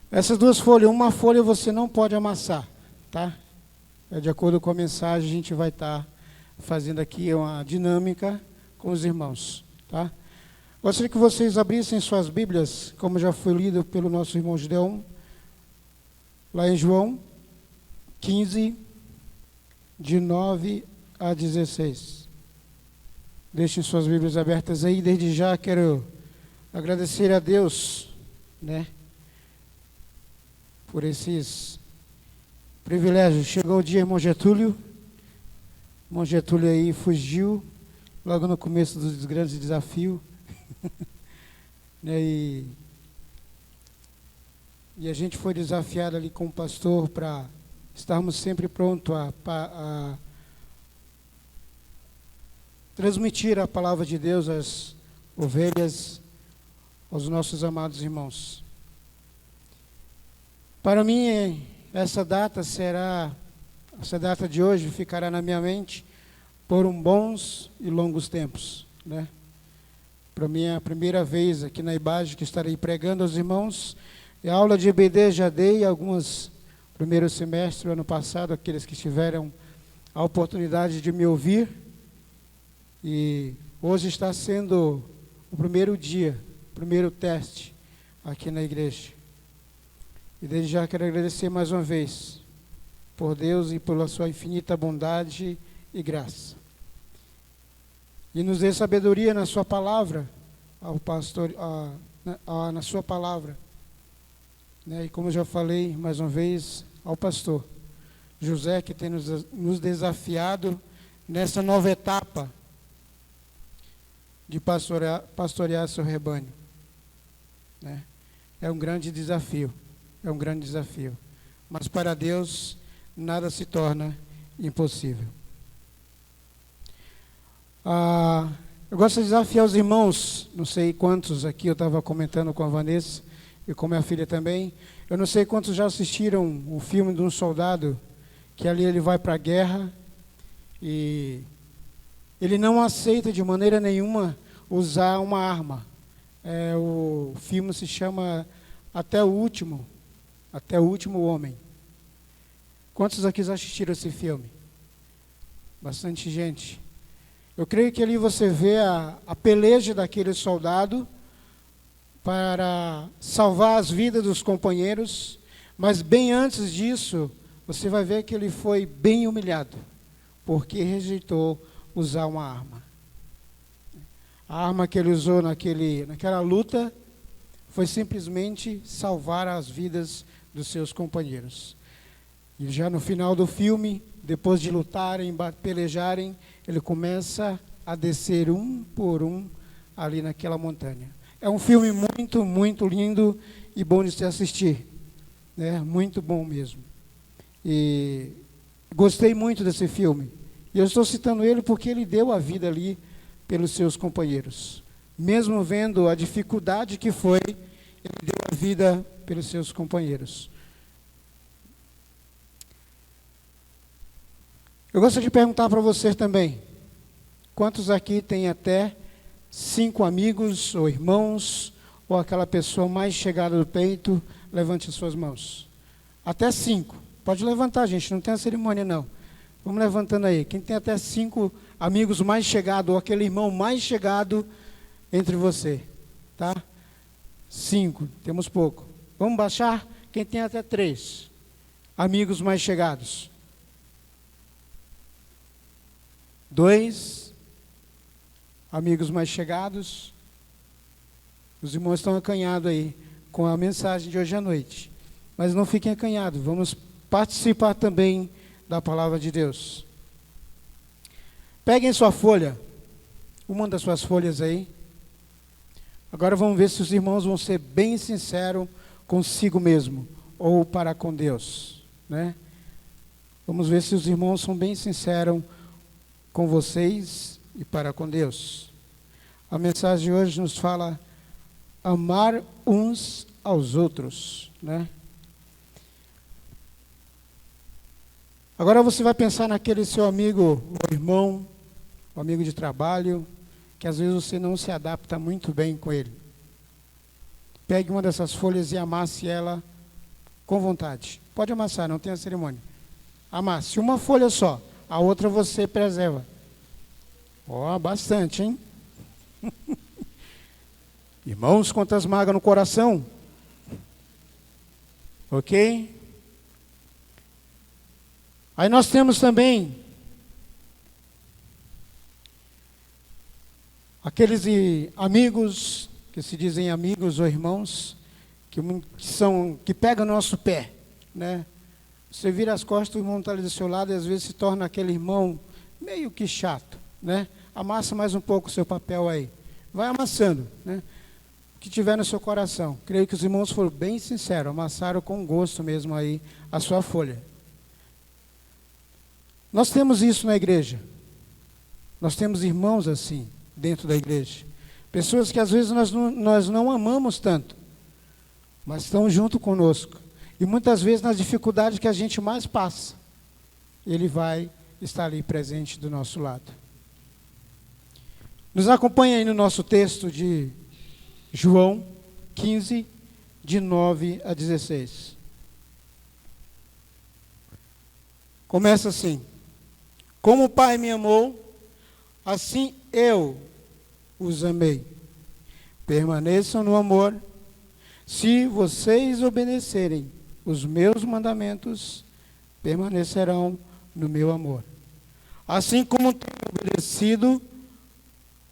Essas duas folhas, uma folha você não pode amassar, tá? De acordo com a mensagem, a gente vai estar fazendo aqui uma dinâmica com os irmãos, tá? Gostaria que vocês abrissem suas Bíblias, como já foi lido pelo nosso irmão Gideon, lá em João 15, de 9 a 16. Deixem suas Bíblias abertas aí. Desde já quero agradecer a Deus, né, por esses privilégios. Chegou o dia, irmão Getúlio. Irmão Getúlio aí fugiu logo no começo dos grandes desafios. Né, e a gente foi desafiado ali com o pastor para estarmos sempre prontos a transmitir a palavra de Deus às ovelhas, aos nossos amados irmãos. Para mim, essa data de hoje ficará na minha mente por bons e longos tempos, né? Para mim é a primeira vez aqui na IBAGE que estarei pregando aos irmãos. A aula de EBD já dei algumas primeiro semestre, ano passado, aqueles que tiveram a oportunidade de me ouvir. E hoje está sendo o primeiro dia, o primeiro teste aqui na igreja. E desde já quero agradecer mais uma vez por Deus e pela sua infinita bondade e graça. E nos dê sabedoria na sua palavra, ao pastor, na sua palavra. Né? E como eu já falei mais uma vez, ao pastor José, que tem nos desafiado nessa nova etapa de pastorear seu rebanho. Né? É um grande desafio. É um grande desafio. Mas para Deus, nada se torna impossível. Eu gosto de desafiar os irmãos, não sei quantos aqui, eu estava comentando com a Vanessa e com minha filha também. Eu não sei quantos já assistiram o filme de um soldado, que ali ele vai para a guerra e ele não aceita de maneira nenhuma usar uma arma. O filme se chama Até o Último Homem. Quantos aqui já assistiram esse filme? Bastante gente. Eu creio que ali você vê a peleja daquele soldado para salvar as vidas dos companheiros, mas bem antes disso, você vai ver que ele foi bem humilhado, porque rejeitou usar uma arma. A arma que ele usou naquela luta foi simplesmente salvar as vidas dos seus companheiros. E já no final do filme, depois de lutarem, pelejarem, ele começa a descer um por um ali naquela montanha. É um filme muito, muito lindo e bom de se assistir. Né? Muito bom mesmo. E gostei muito desse filme. E eu estou citando ele porque ele deu a vida ali pelos seus companheiros. Mesmo vendo a dificuldade que foi, ele deu a vida pelos seus companheiros. Eu gostaria de perguntar para você também, quantos aqui têm até 5 amigos ou irmãos, ou aquela pessoa mais chegada do peito? Levante as suas mãos. Até 5. Pode levantar, gente, não tem a cerimônia não. Vamos levantando aí. Quem tem até 5 amigos mais chegados, ou aquele irmão mais chegado entre você, tá? 5, temos pouco. Vamos baixar? Quem tem até 3 amigos mais chegados? 2 amigos mais chegados. Os irmãos estão acanhados aí com a mensagem de hoje à noite. Mas não fiquem acanhados, vamos participar também da palavra de Deus. Peguem sua folha, uma das suas folhas aí. Agora vamos ver se os irmãos vão ser bem sinceros consigo mesmo ou para com Deus, né? Vamos ver se os irmãos são bem sinceros com vocês e para com Deus. A mensagem de hoje nos fala amar uns aos outros, né? Agora você vai pensar naquele seu amigo, ou irmão, ou amigo de trabalho, que às vezes você não se adapta muito bem com ele. Pegue uma dessas folhas e amasse ela com vontade. Pode amassar, não tem a cerimônia. Amasse uma folha só, a outra você preserva. Ó, bastante, hein? Irmãos, quantas mágoas no coração. Ok? Aí nós temos também aqueles amigos, que se dizem amigos ou irmãos, que pegam o nosso pé, né? Você vira as costas, o irmão está ali do seu lado e às vezes se torna aquele irmão meio que chato, né? Amassa mais um pouco o seu papel aí. Vai amassando, né? O que tiver no seu coração. Creio que os irmãos foram bem sinceros, amassaram com gosto mesmo aí a sua folha. Nós temos isso na igreja. Nós temos irmãos assim, dentro da igreja. Pessoas que às vezes nós não amamos tanto, mas estão junto conosco. E muitas vezes nas dificuldades que a gente mais passa, ele vai estar ali presente do nosso lado. Nos acompanha aí no nosso texto de João 15, de 9 a 16. Começa assim: como o Pai me amou, assim eu os amei. Permaneçam no amor. Se vocês obedecerem os meus mandamentos, permanecerão no meu amor. Assim como tenho obedecido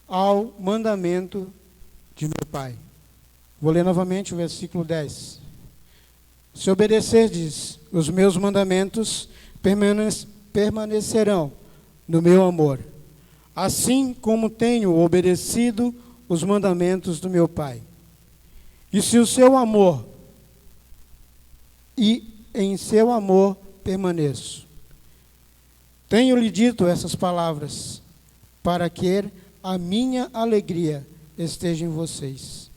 ao mandamento de meu Pai. Vou ler novamente o versículo 10. Se obedecerdes os meus mandamentos, permanecerão no meu amor. Assim como tenho obedecido os mandamentos do meu Pai. E se o seu amor, e em seu amor permaneço. Tenho-lhe dito essas palavras, para que a minha alegria esteja em vocês,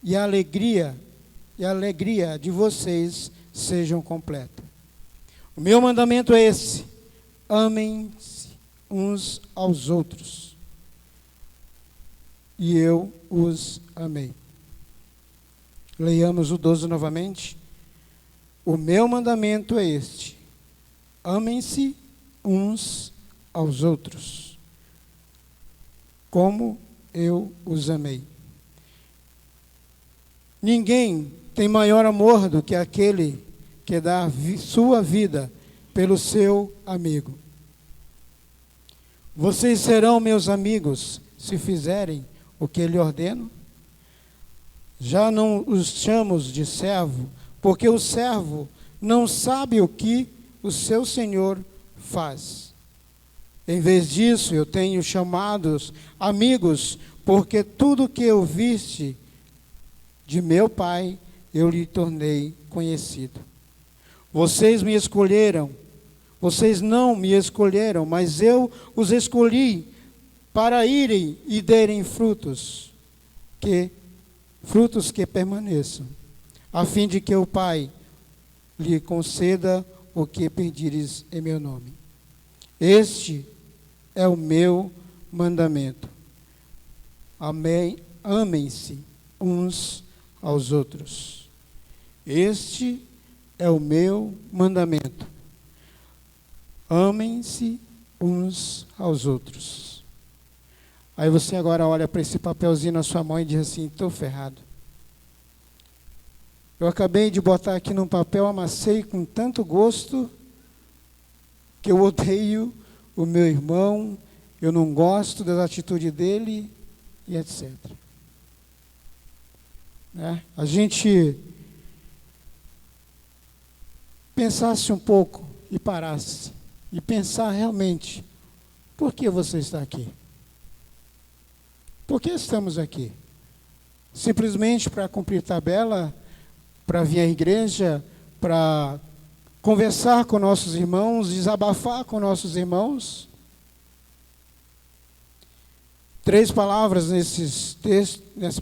e a alegria de vocês sejam completa. O meu mandamento é esse: amem-se uns aos outros. E eu os amei. Leiamos o 12 novamente. O meu mandamento é este: amem-se uns aos outros, como eu os amei. Ninguém tem maior amor do que aquele que dá sua vida pelo seu amigo. Vocês serão meus amigos se fizerem o que lhe ordeno. Já não os chamo de servo, porque o servo não sabe o que o seu senhor faz. Em vez disso, eu tenho chamados amigos, porque tudo que eu viste de meu Pai, eu lhe tornei conhecido. Vocês me escolheram, vocês não me escolheram, mas eu os escolhi para irem e derem frutos que permaneçam, a fim de que o Pai lhe conceda o que pedires em meu nome. Este é o meu mandamento. Amem-se uns aos outros. Este é o meu mandamento. Amem-se uns aos outros. Aí você agora olha para esse papelzinho na sua mão e diz assim: estou ferrado. Eu acabei de botar aqui num papel, amassei com tanto gosto, que eu odeio o meu irmão, eu não gosto da atitude dele, e etc. A gente pensasse um pouco e parasse, e pensar realmente: por que você está aqui? Por que estamos aqui? Simplesmente para cumprir tabela, para vir à igreja, para conversar com nossos irmãos, desabafar com nossos irmãos? 3 palavras nesse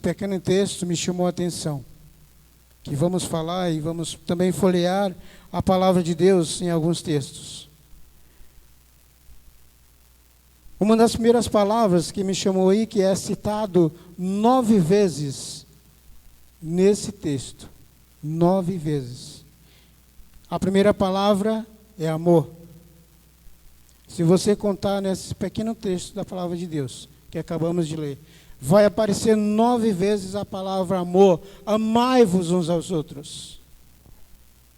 pequeno texto me chamou a atenção, que vamos falar e vamos também folhear a palavra de Deus em alguns textos. Uma das primeiras palavras que me chamou aí, que é citado 9 vezes nesse texto, 9 vezes, A primeira palavra é amor. Se você contar nesse pequeno texto da palavra de Deus, que acabamos de ler, vai aparecer 9 vezes a palavra amor. Amai-vos uns aos outros.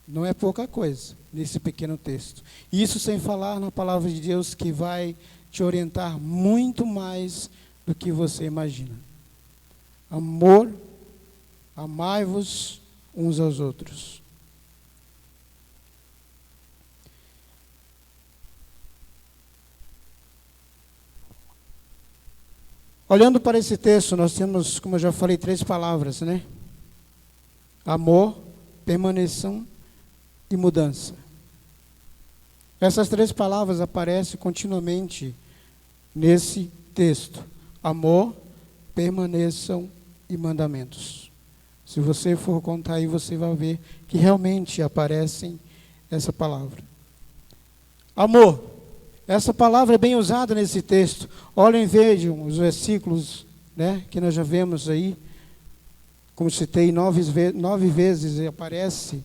Não é pouca coisa nesse pequeno texto. Isso sem falar na palavra de Deus, que vai te orientar muito mais do que você imagina. Amor, amai-vos uns aos outros. Olhando para esse texto, nós temos, como eu já falei, 3 palavras, né? Amor, permaneção e mudança. Essas 3 palavras aparecem continuamente nesse texto. Amor, permaneçam e mandamentos. Se você for contar aí, você vai ver que realmente aparecem essa palavra. Amor. Essa palavra é bem usada nesse texto. Olhem e vejam os versículos, né, que nós já vemos aí. Como citei, 9 vezes aparece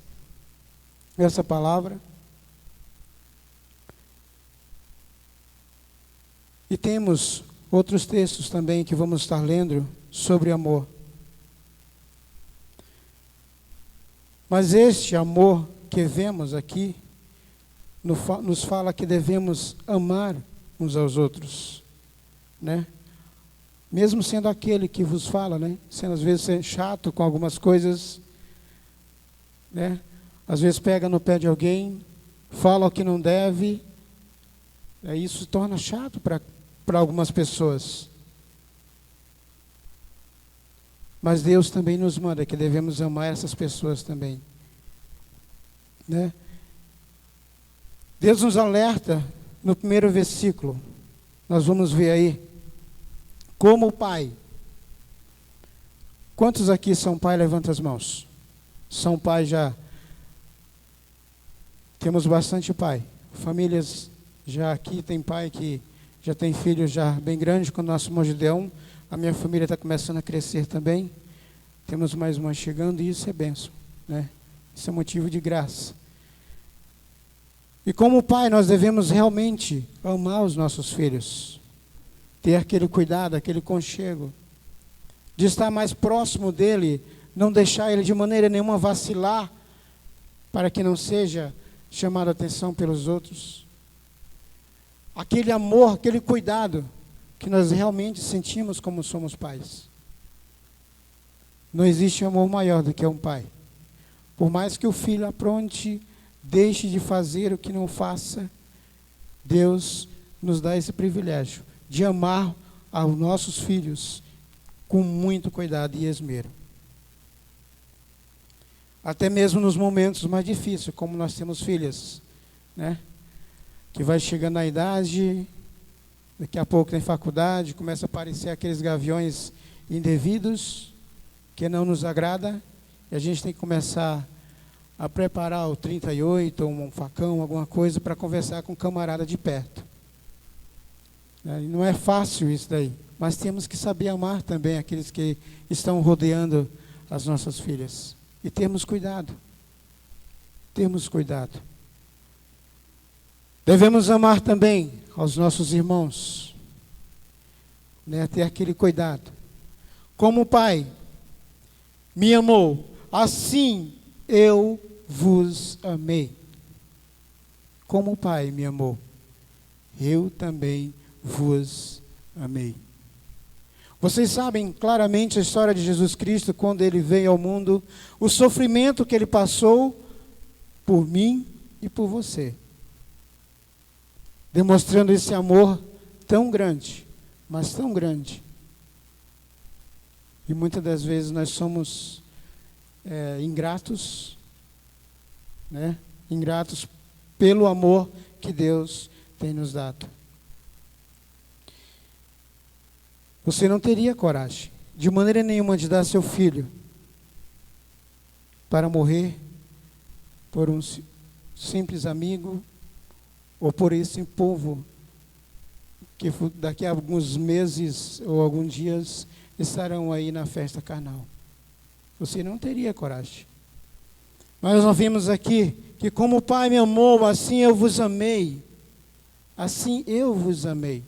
essa palavra. E temos outros textos também que vamos estar lendo sobre amor. Mas este amor que vemos aqui nos fala que devemos amar uns aos outros, né? Mesmo sendo aquele que vos fala, né? Sendo às vezes chato com algumas coisas, né? Às vezes pega no pé de alguém, fala o que não deve, isso se torna chato para algumas pessoas. Mas Deus também nos manda que devemos amar essas pessoas também, né? Deus nos alerta no primeiro versículo. Nós vamos ver aí. Como pai. Quantos aqui são pai? Levanta as mãos. São pai já. Temos bastante pai. Famílias já aqui tem pai que já tem filho já bem grande. Quando nós somos Gideão, a minha família está começando a crescer também. Temos mais uma chegando e isso é bênção, né? Isso é motivo de graça. E como pai, nós devemos realmente amar os nossos filhos. Ter aquele cuidado, aquele conchego. De estar mais próximo dele, não deixar ele de maneira nenhuma vacilar, para que não seja chamado a atenção pelos outros. Aquele amor, aquele cuidado, que nós realmente sentimos como somos pais. Não existe amor maior do que um pai. Por mais que o filho apronte, deixe de fazer o que não faça, Deus nos dá esse privilégio de amar aos nossos filhos com muito cuidado e esmero. Até mesmo nos momentos mais difíceis, como nós temos filhas, né? Que vai chegando na idade, daqui a pouco tem faculdade, começa a aparecer aqueles gaviões indevidos, que não nos agrada, e a gente tem que começar a preparar o 38, ou um facão, alguma coisa, para conversar com o camarada de perto. Não é fácil isso daí, mas temos que saber amar também aqueles que estão rodeando as nossas filhas. E termos cuidado. Termos cuidado. Devemos amar também aos nossos irmãos, né? Ter aquele cuidado. Como o Pai me amou, assim eu vos amei. Como o Pai me amou, eu também vos amei. Vocês sabem claramente a história de Jesus Cristo, quando ele veio ao mundo, o sofrimento que ele passou por mim e por você. Demonstrando esse amor tão grande, mas tão grande. E muitas das vezes nós somos ingratos, né? Ingratos pelo amor que Deus tem nos dado. Você não teria coragem, de maneira nenhuma, de dar seu filho para morrer por um simples amigo ou por esse povo que daqui a alguns meses ou alguns dias estarão aí na festa carnal. Você não teria coragem. Mas nós vimos aqui que como o Pai me amou, assim eu vos amei. Assim eu vos amei.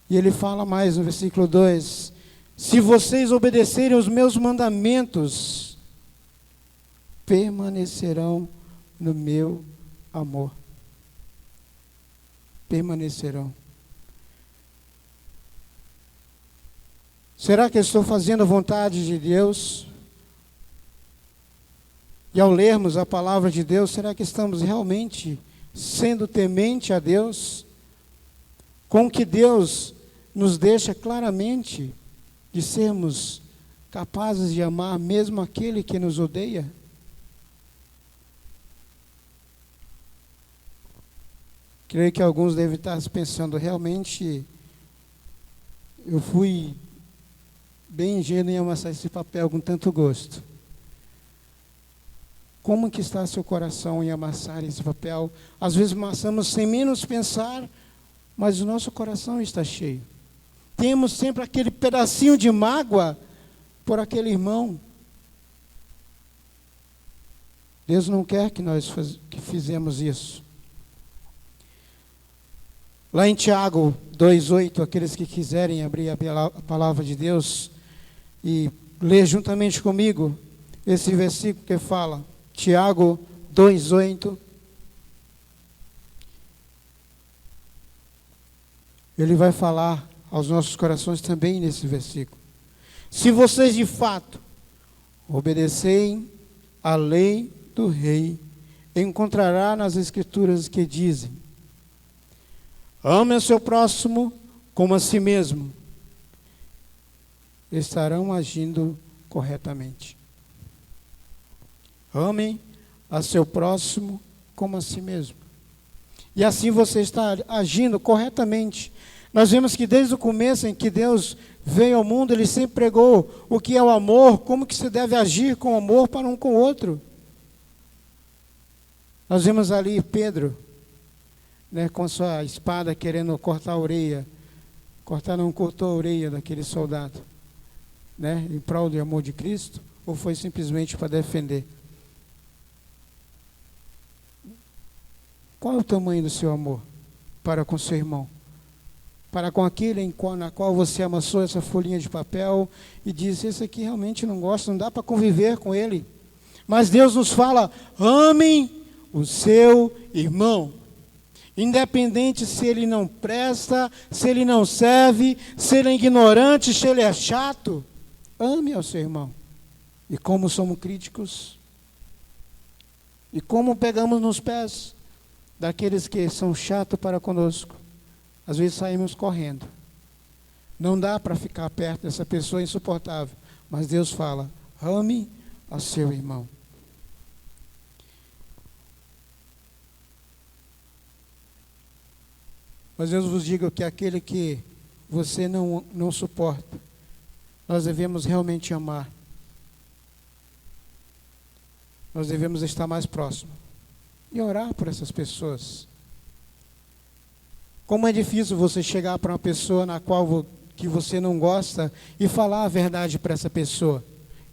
E ele fala mais no versículo 2: se vocês obedecerem os meus mandamentos, permanecerão no meu amor. Permanecerão. Será que eu estou fazendo a vontade de Deus? E ao lermos a palavra de Deus, será que estamos realmente sendo temente a Deus? Com que Deus nos deixa claramente de sermos capazes de amar mesmo aquele que nos odeia? Creio que alguns devem estar pensando, realmente eu fui bem ingênuo em amassar esse papel com tanto gosto. Como que está seu coração em amassar esse papel? Às vezes amassamos sem menos pensar, mas o nosso coração está cheio. Temos sempre aquele pedacinho de mágoa por aquele irmão. Deus não quer que nós fizemos isso. Lá em Tiago 2,8, aqueles que quiserem abrir a palavra de Deus e ler juntamente comigo esse versículo que fala, Tiago 2,8. Ele vai falar aos nossos corações também nesse versículo. Se vocês de fato obedecerem à lei do rei, encontrará nas escrituras que dizem: ame o seu próximo como a si mesmo. Estarão agindo corretamente. Amem a seu próximo como a si mesmo. E assim você está agindo corretamente. Nós vemos que desde o começo em que Deus veio ao mundo, Ele sempre pregou o que é o amor, como que se deve agir com amor para um com o outro. Nós vemos ali Pedro, com sua espada querendo cortar a orelha. Cortou a orelha daquele soldado, em prol do amor de Cristo, ou foi simplesmente para defender? Qual é o tamanho do seu amor para com seu irmão? Para com aquele na qual você amassou essa folhinha de papel e disse: esse aqui realmente não gosta, não dá para conviver com ele. Mas Deus nos fala: amem o seu irmão. Independente se ele não presta, se ele não serve, se ele é ignorante, se ele é chato, ame ao seu irmão. E como somos críticos, e como pegamos nos pés daqueles que são chatos para conosco, às vezes saímos correndo. Não dá para ficar perto dessa pessoa insuportável, mas Deus fala: ame ao seu irmão. Mas eu vos digo que aquele que você não suporta, nós devemos realmente amar. Nós devemos estar mais próximos e orar por essas pessoas. Como é difícil você chegar para uma pessoa na qual que você não gosta e falar a verdade para essa pessoa.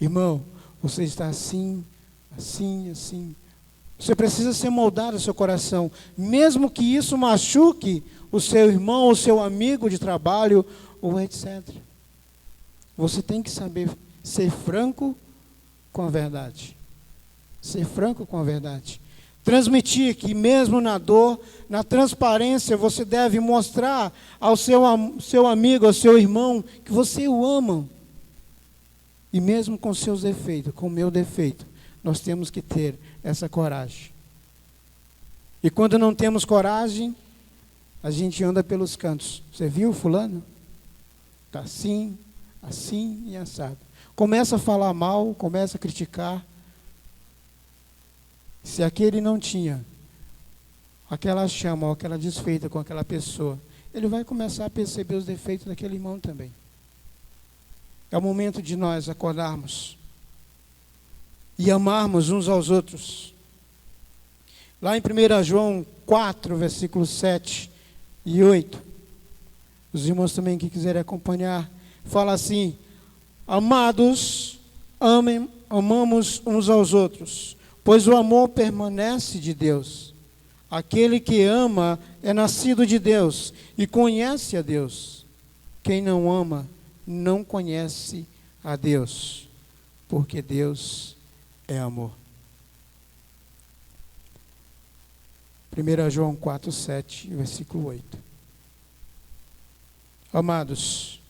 Irmão, você está assim, assim, assim. Você precisa ser moldado no seu coração, mesmo que isso machuque o seu irmão, o seu amigo de trabalho, ou etc. Você tem que saber ser franco com a verdade. Ser franco com a verdade. Transmitir que mesmo na dor, na transparência, você deve mostrar ao seu amigo, ao seu irmão, que você o ama. E mesmo com seus defeitos, com o meu defeito, nós temos que ter essa coragem. E quando não temos coragem, a gente anda pelos cantos. Você viu fulano? Está assim, assim e assado. Começa a falar mal, começa a criticar. Se aquele não tinha aquela chama ou aquela desfeita com aquela pessoa, ele vai começar a perceber os defeitos daquele irmão também. É o momento de nós acordarmos e amarmos uns aos outros. Lá em 1 João 4, versículos 7 e 8, os irmãos também que quiserem acompanhar, fala assim: amados, amamos uns aos outros, pois o amor permanece de Deus. Aquele que ama é nascido de Deus e conhece a Deus. Quem não ama não conhece a Deus, porque Deus é amor. 1 João 4:7, versículo 8. Amados,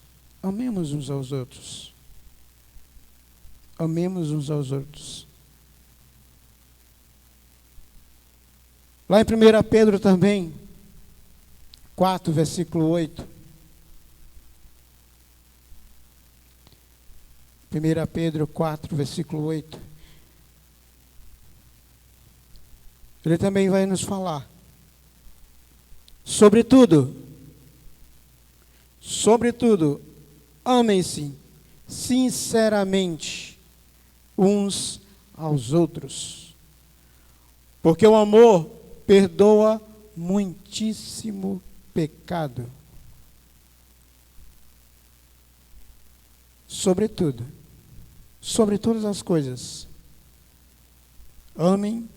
amemos uns aos outros. Amemos uns aos outros. Lá em 1 Pedro também, 4, versículo 8. 1 Pedro 4, versículo 8. Ele também vai nos falar. Sobretudo, amem-se sinceramente uns aos outros, porque o amor perdoa muitíssimo pecado. Sobretudo, sobre todas as coisas, amem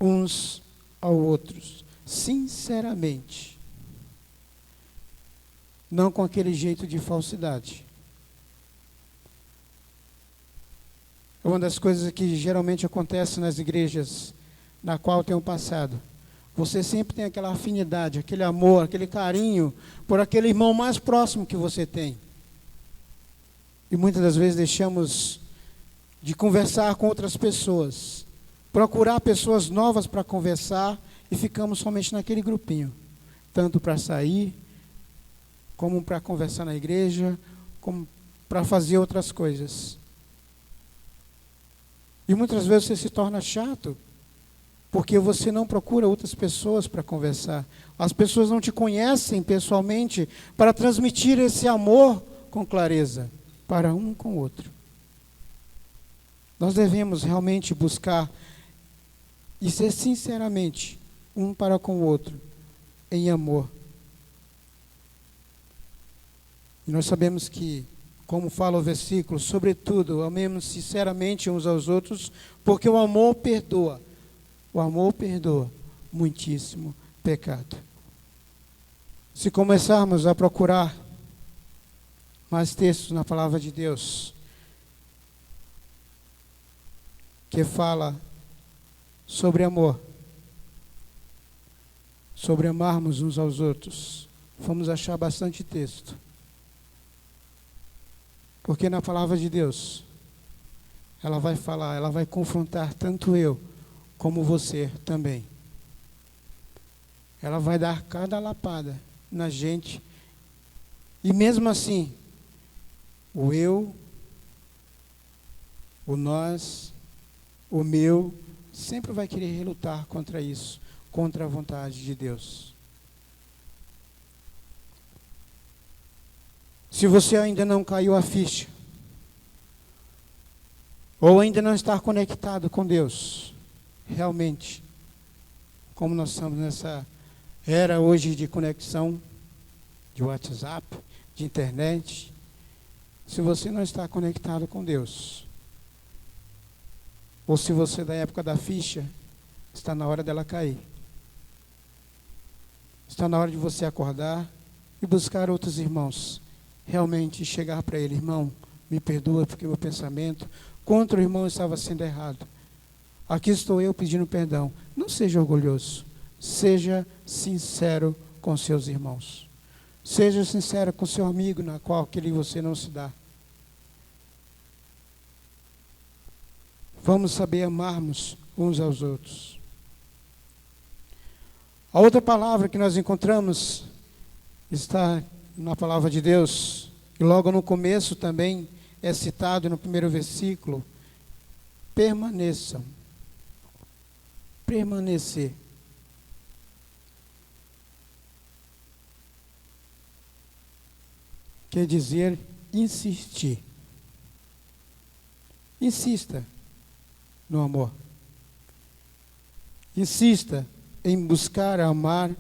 uns aos outros, sinceramente, não com aquele jeito de falsidade. Uma das coisas que geralmente acontece nas igrejas na qual eu tenho passado, você sempre tem aquela afinidade, aquele amor, aquele carinho por aquele irmão mais próximo que você tem. E muitas das vezes deixamos de conversar com outras pessoas, procurar pessoas novas para conversar e ficamos somente naquele grupinho, tanto para sair, como para conversar na igreja, como para fazer outras coisas. E muitas vezes você se torna chato, porque você não procura outras pessoas para conversar. As pessoas não te conhecem pessoalmente para transmitir esse amor com clareza para um com o outro. Nós devemos realmente buscar e ser sinceramente um para com o outro em amor. E nós sabemos que, como fala o versículo, sobretudo, amemos sinceramente uns aos outros, porque o amor perdoa. O amor perdoa muitíssimo pecado. Se começarmos a procurar mais textos na palavra de Deus, que fala sobre amor, sobre amarmos uns aos outros, vamos achar bastante texto. Porque na palavra de Deus, ela vai falar, ela vai confrontar tanto eu como você também. Ela vai dar cada lapada na gente. E mesmo assim, o eu, o nós, o meu, sempre vai querer relutar contra isso, contra a vontade de Deus. Se você ainda não caiu a ficha, ou ainda não está conectado com Deus, realmente, como nós estamos nessa era hoje de conexão, de WhatsApp, de internet, se você não está conectado com Deus, ou se você é da época da ficha, está na hora dela cair. Está na hora de você acordar e buscar outros irmãos. Realmente chegar para ele, irmão, me perdoa porque meu pensamento contra o irmão estava sendo errado. Aqui estou eu pedindo perdão. Não seja orgulhoso. Seja sincero com seus irmãos. Seja sincero com seu amigo na qual aquele você não se dá. Vamos saber amarmos uns aos outros. A outra palavra que nós encontramos está na palavra de Deus, e logo no começo também é citado no primeiro versículo: permaneçam. Permanecer. Quer dizer insistir. Insista no amor. Insista em buscar amar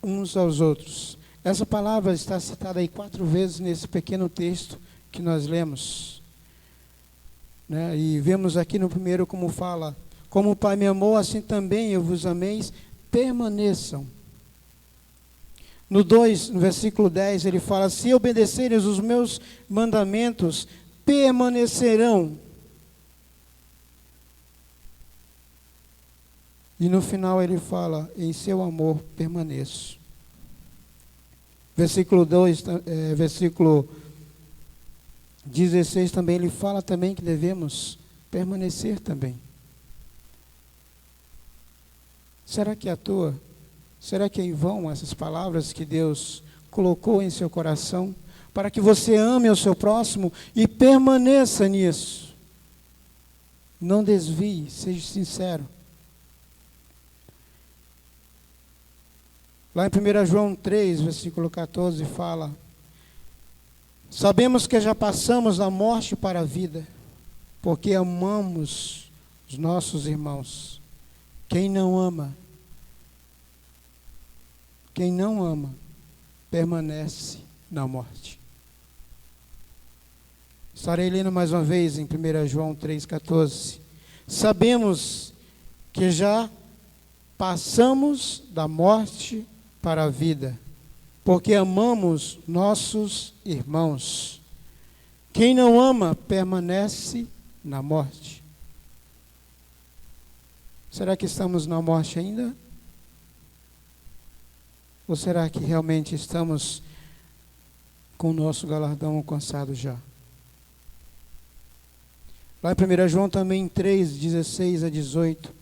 uns aos outros. Essa palavra está citada aí 4 vezes nesse pequeno texto que nós lemos. né? E vemos aqui no primeiro como fala: como o Pai me amou, assim também eu vos ameis, permaneçam. No 2, no versículo 10, ele fala: se obedeceres os meus mandamentos, permanecerão. E no final ele fala: em seu amor permaneço. Versículo 2, versículo 16 também, ele fala também que devemos permanecer também. Será que é à toa? Será que é em vão essas palavras que Deus colocou em seu coração para que você ame o seu próximo e permaneça nisso? Não desvie, seja sincero. Lá em 1 João 3, versículo 14, fala: sabemos que já passamos da morte para a vida, porque amamos os nossos irmãos. Quem não ama, permanece na morte. Estarei lendo mais uma vez em 1 João 3,14. Sabemos que já passamos da morte para a vida, porque amamos nossos irmãos. Quem não ama, permanece na morte. Será que estamos na morte ainda? Ou será que realmente estamos com o nosso galardão alcançado já? Lá em 1 João também 3, 16 a 18,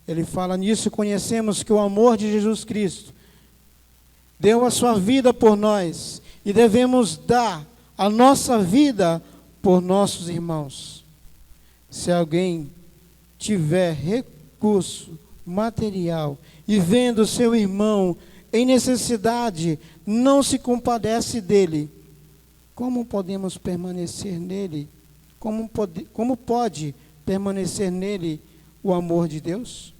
ele fala: nisso conhecemos que o amor de Jesus Cristo deu a sua vida por nós, e devemos dar a nossa vida por nossos irmãos. Se alguém tiver recurso material e vendo seu irmão em necessidade, não se compadece dele, como podemos permanecer nele? Como pode permanecer nele o amor de Deus?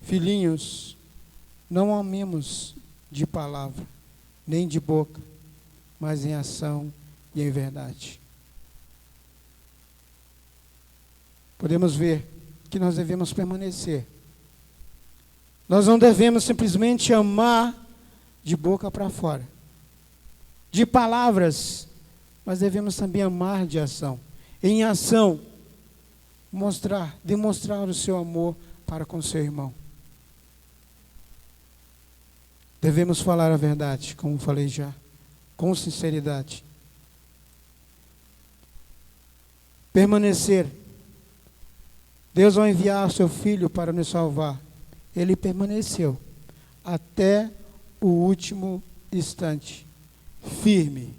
Filhinhos, não amemos de palavra, nem de boca, mas em ação e em verdade. Podemos ver que nós devemos permanecer. Nós não devemos simplesmente amar de boca para fora, de palavras, mas devemos também amar de ação. Em ação, demonstrar o seu amor para com seu irmão. Devemos falar a verdade, como falei já, com sinceridade. Permanecer. Deus, ao enviar o seu Filho para nos salvar, Ele permaneceu até o último instante, firme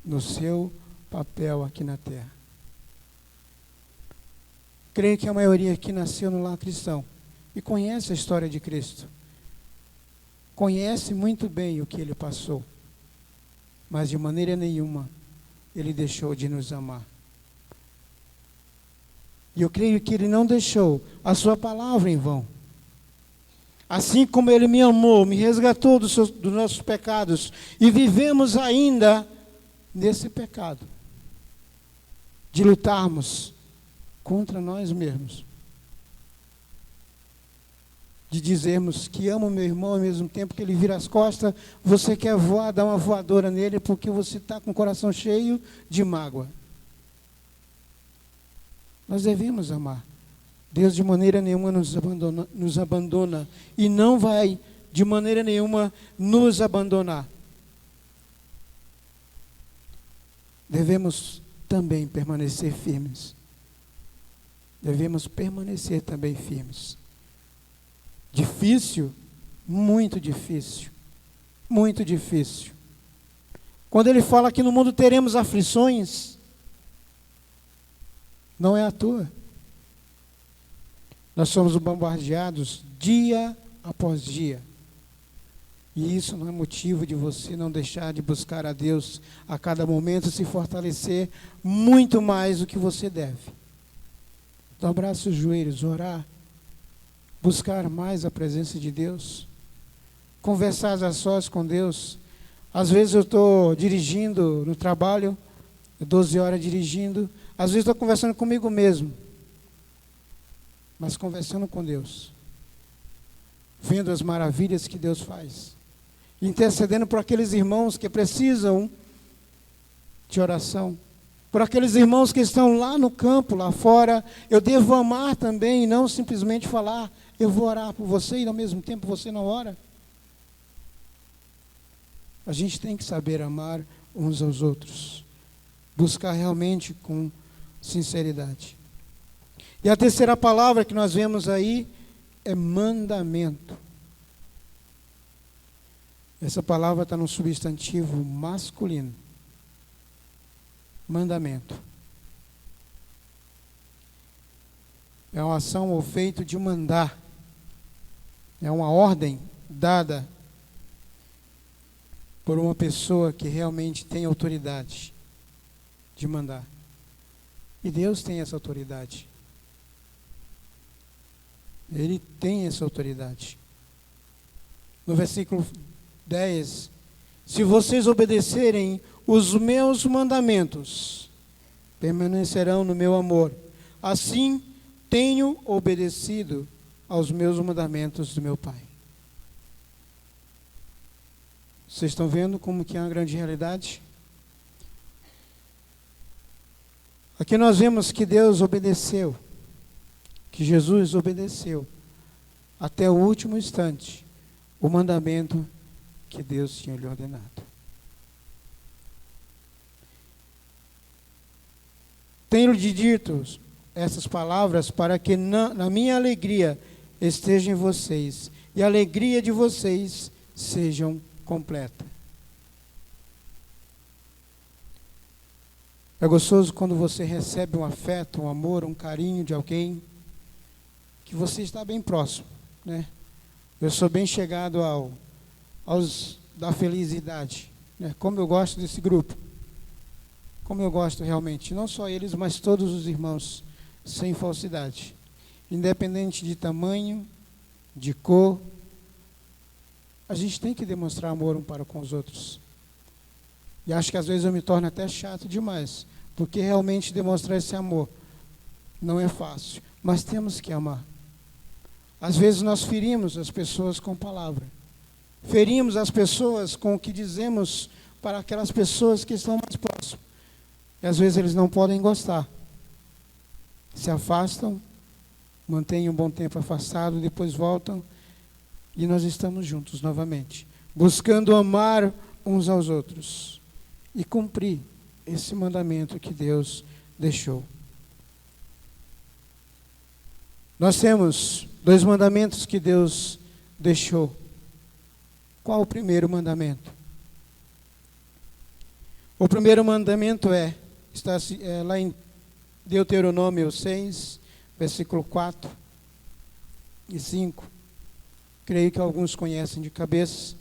no seu papel aqui na terra. Creio que a maioria aqui nasceu no lar cristão e conhece a história de Cristo. Conhece muito bem o que Ele passou, mas de maneira nenhuma Ele deixou de nos amar. E eu creio que Ele não deixou a sua palavra em vão. Assim como Ele me amou, me resgatou dos nossos pecados, e vivemos ainda nesse pecado, de lutarmos contra nós mesmos, de dizermos que amo meu irmão ao mesmo tempo que ele vira as costas, você quer voar, dar uma voadora nele porque você está com o coração cheio de mágoa. Nós devemos amar. Deus de maneira nenhuma nos abandona e não vai de maneira nenhuma nos abandonar. Devemos também permanecer firmes. Devemos permanecer também firmes. Difícil? Muito difícil. Muito difícil. Quando ele fala que no mundo teremos aflições, não é à toa. Nós somos bombardeados dia após dia. E isso não é motivo de você não deixar de buscar a Deus a cada momento, se fortalecer muito mais do que você deve. Dobrar seus joelhos, orar, buscar mais a presença de Deus, conversar a sós com Deus. Às vezes eu estou dirigindo no trabalho, 12 horas dirigindo. Às vezes estou conversando comigo mesmo, mas conversando com Deus, vendo as maravilhas que Deus faz, intercedendo por aqueles irmãos que precisam de oração, por aqueles irmãos que estão lá no campo, lá fora. Eu devo amar também, e não simplesmente falar, eu vou orar por você, e ao mesmo tempo você não ora. A gente tem que saber amar uns aos outros, buscar realmente com sinceridade. E a terceira palavra que nós vemos aí é mandamento. Essa palavra está no substantivo masculino. Mandamento. É uma ação ou feito de mandar. É uma ordem dada por uma pessoa que realmente tem autoridade de mandar. E Deus tem essa autoridade. Ele tem essa autoridade. No versículo 10, se vocês obedecerem os meus mandamentos, permanecerão no meu amor. Assim, tenho obedecido aos meus mandamentos do meu Pai. Vocês estão vendo como que é uma grande realidade? Aqui nós vemos que Deus obedeceu, que Jesus obedeceu, até o último instante, o mandamento que Deus tinha lhe ordenado. Tenho-lhe dito essas palavras para que na minha alegria esteja em vocês, e a alegria de vocês sejam completa. É gostoso quando você recebe um afeto, um amor, um carinho de alguém que você está bem próximo, né? Eu sou bem chegado aos da felicidade, né? Como eu gosto desse grupo, como eu gosto realmente, não só eles, mas todos os irmãos, sem falsidade, independente de tamanho, de cor. A gente tem que demonstrar amor um para com os outros. E acho que às vezes eu me torno até chato demais, porque realmente demonstrar esse amor não é fácil, mas temos que amar. Às vezes nós ferimos as pessoas com palavra, ferimos as pessoas com o que dizemos para aquelas pessoas que estão mais próximas, e às vezes eles não podem gostar, se afastam, mantêm um bom tempo afastado, depois voltam, e nós estamos juntos novamente, buscando amar uns aos outros e cumprir esse mandamento que Deus deixou. Nós temos 2 mandamentos que Deus deixou. Qual o primeiro mandamento? O primeiro mandamento está lá em Deuteronômio 6, versículo 4 e 5. Creio que alguns conhecem de cabeça.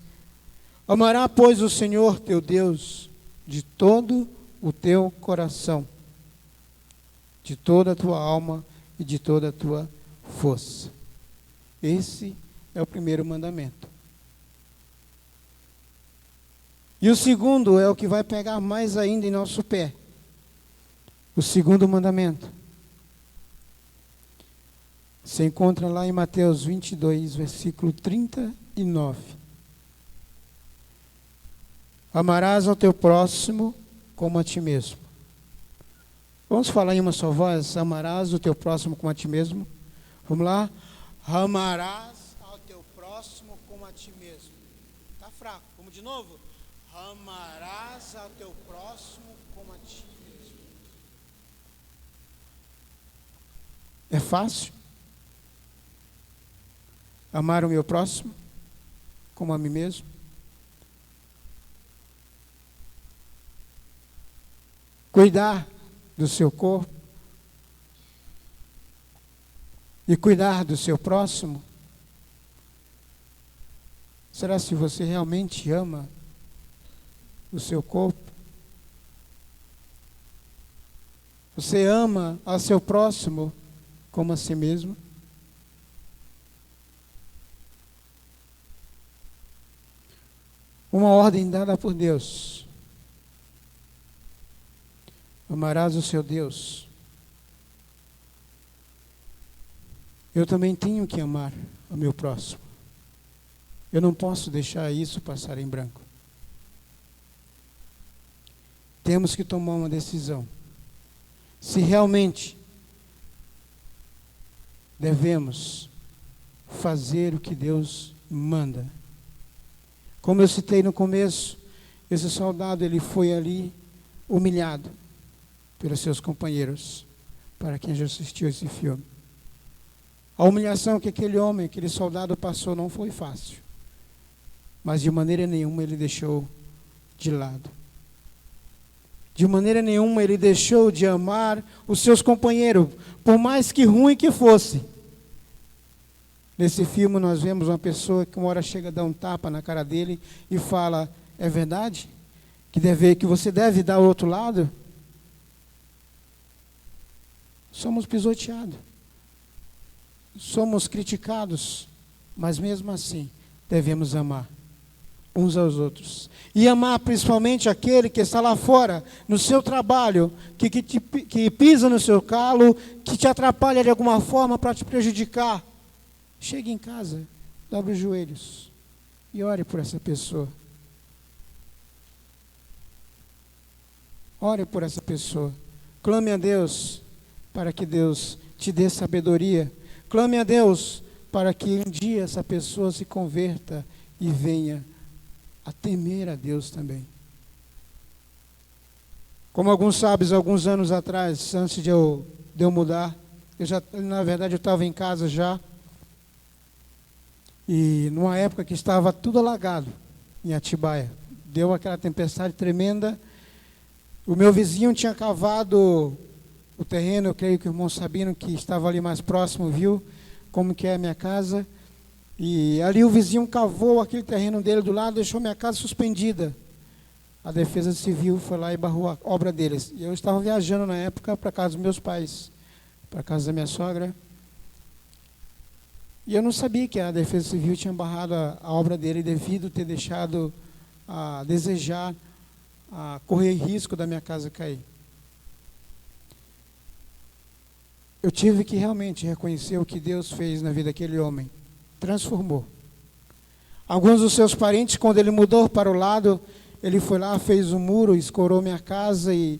Amará, pois, o Senhor teu Deus de todo o teu coração, de toda a tua alma e de toda a tua força. Esse é o primeiro mandamento. E o segundo é o que vai pegar mais ainda em nosso pé. O segundo mandamento se encontra lá em Mateus 22, versículo 39. Amarás ao teu próximo como a ti mesmo. Vamos falar em uma só voz? Amarás o teu próximo como a ti mesmo. Vamos lá? Amarás ao teu próximo como a ti mesmo. Está fraco. Vamos de novo? Amarás ao teu próximo como a ti mesmo. É fácil? Amar o meu próximo como a mim mesmo? Cuidar do seu corpo e cuidar do seu próximo? Será se você realmente ama o seu corpo? Você ama ao seu próximo como a si mesmo? Uma ordem dada por Deus. Amarás o seu Deus. Eu também tenho que amar o meu próximo. Eu não posso deixar isso passar em branco. Temos que tomar uma decisão. Se realmente devemos fazer o que Deus manda. Como eu citei no começo, esse soldado ele foi ali humilhado pelos seus companheiros, para quem já assistiu esse filme. A humilhação que aquele homem, aquele soldado passou não foi fácil, mas de maneira nenhuma ele deixou de lado. De maneira nenhuma ele deixou de amar os seus companheiros, por mais que ruim que fosse. Nesse filme nós vemos uma pessoa que uma hora chega a dar um tapa na cara dele e fala: é verdade? Que você deve dar ao outro lado? Somos pisoteados. Somos criticados, mas mesmo assim devemos amar uns aos outros. E amar principalmente aquele que está lá fora, no seu trabalho, que pisa no seu calo, que te atrapalha de alguma forma para te prejudicar. Chegue em casa, dobre os joelhos e ore por essa pessoa. Ore por essa pessoa. Clame a Deus para que Deus te dê sabedoria. Clame a Deus para que um dia essa pessoa se converta e venha a temer a Deus também. Como alguns sabem, alguns anos atrás, antes de eu mudar, na verdade eu estava em casa já, e numa época que estava tudo alagado em Atibaia. Deu aquela tempestade tremenda. O meu vizinho tinha cavado o terreno, eu creio que o irmão Sabino, que estava ali mais próximo, viu como que é a minha casa. E ali o vizinho cavou aquele terreno dele do lado, deixou minha casa suspendida. A Defesa Civil foi lá e barrou a obra deles. E eu estava viajando na época para a casa dos meus pais, para a casa da minha sogra. E eu não sabia que a Defesa Civil tinha barrado a obra dele devido ter deixado a desejar, a correr risco da minha casa cair. Eu tive que realmente reconhecer o que Deus fez na vida daquele homem. Transformou. Alguns dos seus parentes, quando ele mudou para o lado, ele foi lá, fez um muro, escorou minha casa e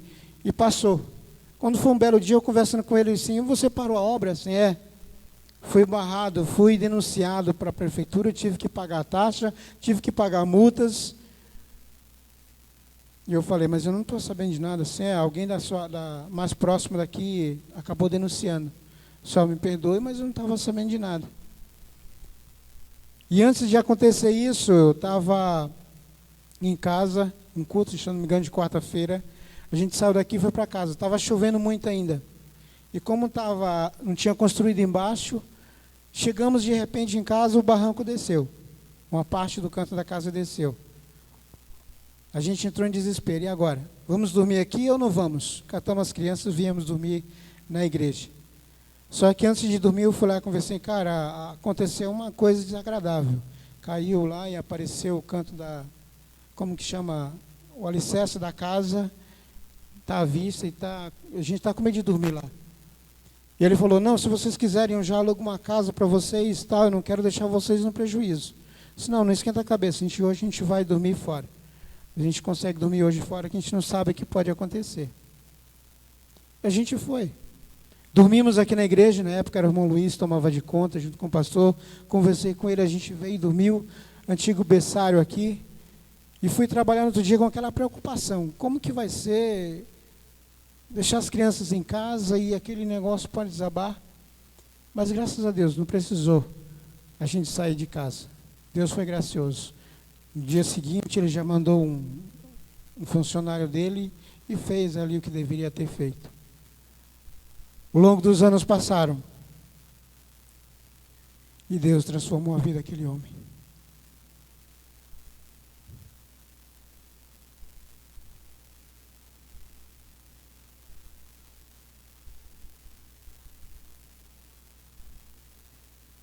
passou. Quando foi um belo dia, eu conversando com ele assim: você parou a obra? Assim, é. Fui barrado, fui denunciado para a prefeitura, tive que pagar taxa, tive que pagar multas. E eu falei: mas eu não estou sabendo de nada. Assim, alguém mais próximo daqui acabou denunciando. Só me perdoe, mas eu não estava sabendo de nada. E antes de acontecer isso, eu estava em casa, em culto, se não me engano, de quarta-feira. A gente saiu daqui e foi para casa. Estava chovendo muito ainda. E como não tinha construído embaixo, chegamos de repente em casa, o barranco desceu. Uma parte do canto da casa desceu. A gente entrou em desespero. E agora? Vamos dormir aqui ou não vamos? Catamos as crianças e viemos dormir na igreja. Só que antes de dormir eu fui lá e conversei: cara, aconteceu uma coisa desagradável. Caiu lá e apareceu o canto como que chama? O alicerce da casa, está à vista e a gente está com medo de dormir lá. E ele falou: não, se vocês quiserem eu já alugo uma casa para vocês, tal, eu não quero deixar vocês no prejuízo. Eu disse: não esquenta a cabeça, hoje a gente vai dormir fora. A gente consegue dormir hoje fora, que a gente não sabe o que pode acontecer. E a gente foi. Dormimos aqui na igreja, na época era o irmão Luiz, tomava de conta, junto com o pastor. Conversei com ele, a gente veio e dormiu, antigo berçário aqui. E fui trabalhar no outro dia com aquela preocupação: como que vai ser deixar as crianças em casa e aquele negócio pode desabar? Mas graças a Deus, não precisou a gente sair de casa. Deus foi gracioso. No dia seguinte, ele já mandou um funcionário dele e fez ali o que deveria ter feito. Ao longo dos anos passaram. E Deus transformou a vida daquele homem.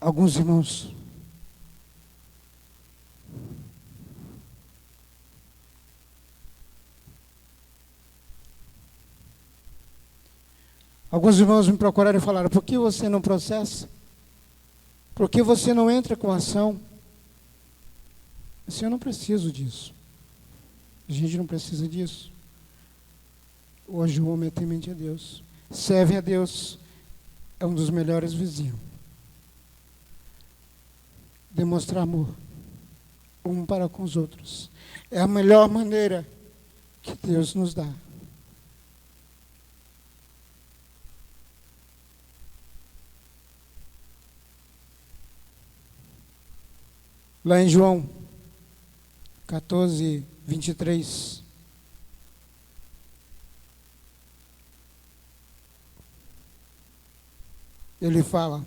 Alguns irmãos Alguns irmãos me procuraram e falaram: por que você não processa? Por que você não entra com ação? Assim, eu não preciso disso. A gente não precisa disso. Hoje o homem é temente a Deus. Serve a Deus. É um dos melhores vizinhos. Demonstrar amor um para com os outros é a melhor maneira que Deus nos dá. Lá em João 14, 23. Ele fala: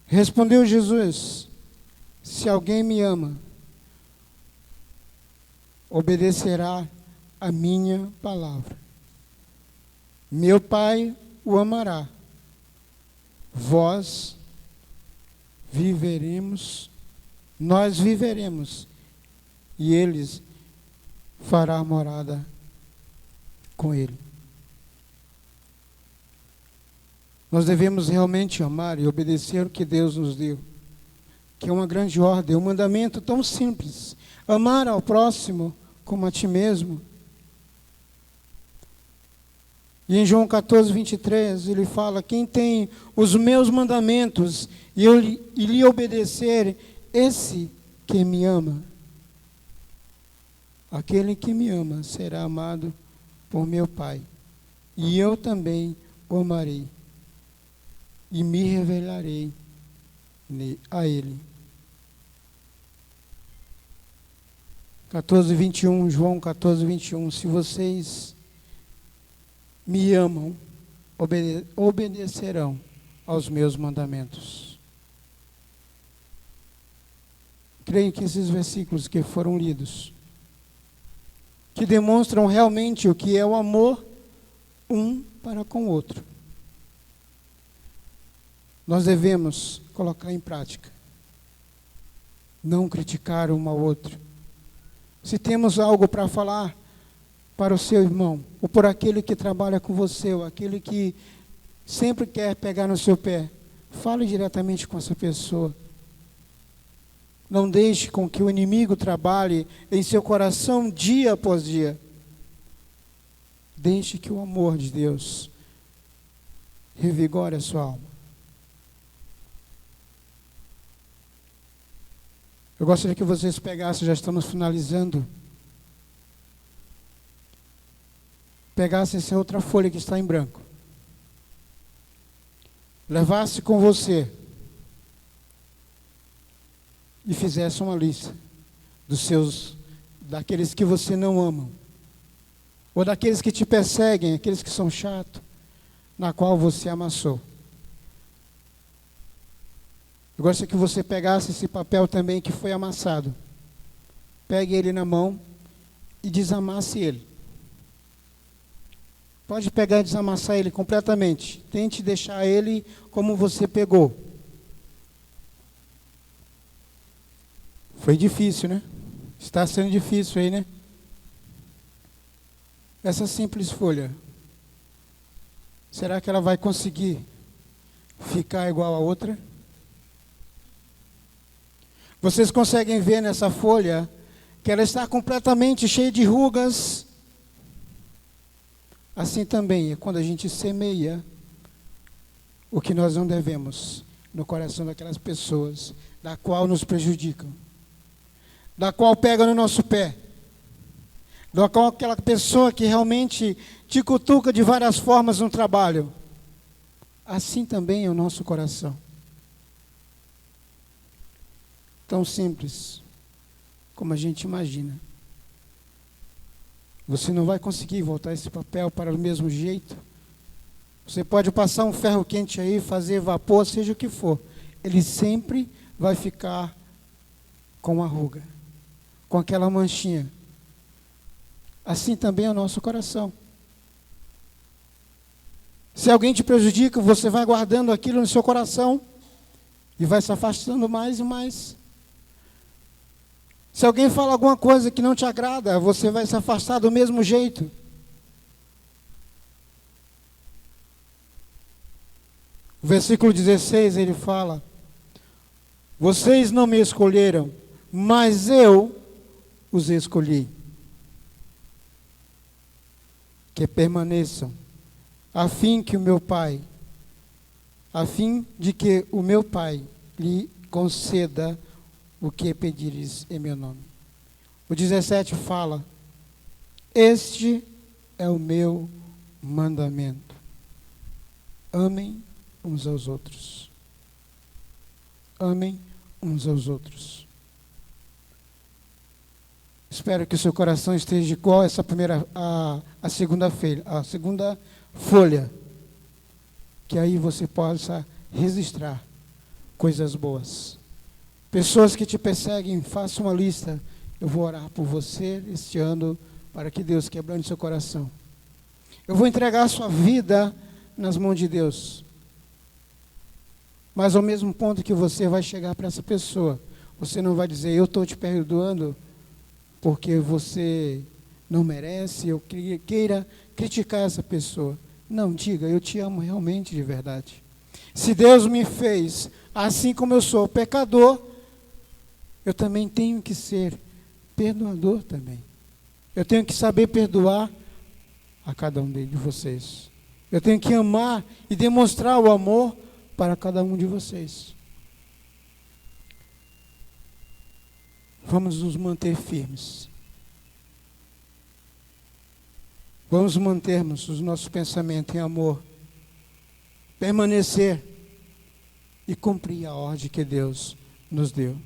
respondeu Jesus: se alguém me ama, obedecerá a minha palavra. Meu Pai o amará. Nós viveremos, e eles fará morada com ele. Nós devemos realmente amar e obedecer o que Deus nos deu, que é uma grande ordem, um mandamento tão simples: amar ao próximo como a ti mesmo. E em João 14, 23, ele fala: quem tem os meus mandamentos e lhe obedecer, esse que me ama. Aquele que me ama será amado por meu Pai, e eu também o amarei, e me revelarei a ele. 14, 21, João 14, 21. Se vocês me amam, obedecerão aos meus mandamentos. Creio que esses versículos que foram lidos, que demonstram realmente o que é o amor um para com o outro, nós devemos colocar em prática. Não criticar um ao outro. Se temos algo para falar para o seu irmão, ou por aquele que trabalha com você, ou aquele que sempre quer pegar no seu pé, fale diretamente com essa pessoa. Não deixe com que o inimigo trabalhe em seu coração dia após dia. Deixe que o amor de Deus revigore a sua alma. Eu gostaria que vocês pegassem, já estamos finalizando, pegassem essa outra folha que está em branco, levasse com você e fizesse uma lista daqueles que você não ama, ou daqueles que te perseguem, aqueles que são chatos, na qual você amassou. Eu gostaria que você pegasse esse papel também que foi amassado. Pegue ele na mão e desamasse ele. Pode pegar e desamassar ele completamente. Tente deixar ele como você pegou. Foi difícil, né? Está sendo difícil aí, né? Essa simples folha, será que ela vai conseguir ficar igual a outra? Vocês conseguem ver nessa folha que ela está completamente cheia de rugas. Assim também é quando a gente semeia o que nós não devemos no coração daquelas pessoas, da qual nos prejudicam, da qual pega no nosso pé, da qual aquela pessoa que realmente te cutuca de várias formas no trabalho. Assim também é o nosso coração. Tão simples como a gente imagina. Você não vai conseguir voltar esse papel para o mesmo jeito. Você pode passar um ferro quente aí, fazer vapor, seja o que for. Ele sempre vai ficar com a ruga, com aquela manchinha. Assim também é o nosso coração. Se alguém te prejudica, você vai guardando aquilo no seu coração e vai se afastando mais e mais. Se alguém fala alguma coisa que não te agrada, você vai se afastar do mesmo jeito. O versículo 16 ele fala: vocês não me escolheram, mas eu os escolhi. Que permaneçam, a fim de que o meu Pai lhe conceda o que pedires em meu nome. O 17 fala: este é o meu mandamento. Amem uns aos outros. Amem uns aos outros. Espero que o seu coração esteja igual essa a segunda folha, que aí você possa registrar coisas boas. Pessoas que te perseguem, faça uma lista. Eu vou orar por você este ano, para que Deus quebrante seu coração. Eu vou entregar a sua vida nas mãos de Deus. Mas ao mesmo ponto que você vai chegar para essa pessoa, você não vai dizer: eu estou te perdoando porque você não merece, eu queira criticar essa pessoa. Não, diga: eu te amo realmente de verdade. Se Deus me fez assim como eu sou pecador, eu também tenho que ser perdoador também. Eu tenho que saber perdoar a cada um de vocês. Eu tenho que amar e demonstrar o amor para cada um de vocês. Vamos nos manter firmes. Vamos mantermos os nossos pensamentos em amor. Permanecer e cumprir a ordem que Deus nos deu.